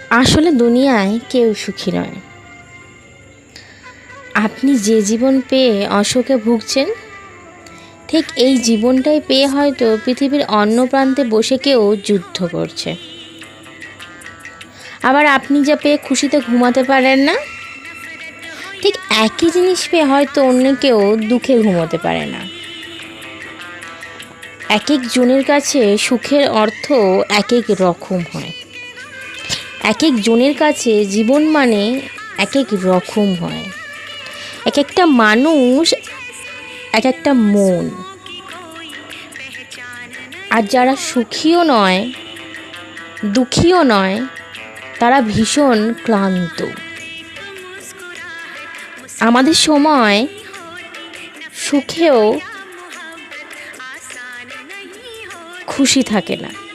আসলে দুনিয়ায় কেউ সুখী নয়। আপনি যে জীবন পেয়ে অসুখে ভুগছেন, ঠিক এই জীবনটাই পেয়ে হয়তো পৃথিবীর অন্য প্রান্তে বসে কেউ যুদ্ধ করছে। আবার আপনি যা পেয়ে খুশিতে ঘুমাতে পারেন না, ঠিক একই জিনিস পেয়ে হয়তো অন্য কেউ দুঃখে ঘুমোতে পারে না। এক এক জনের কাছে সুখের অর্থ এক এক রকম হয়। এক এক জনের কাছে জীবন মানে এক এক রকম হয়। এক একটা মানুষ, এক একটা মন। আর যারা সুখীও নয়, দুঃখীও নয়, তারা ভীষণ ক্লান্ত। আমাদের সময় সুখেও খুশি থাকে না।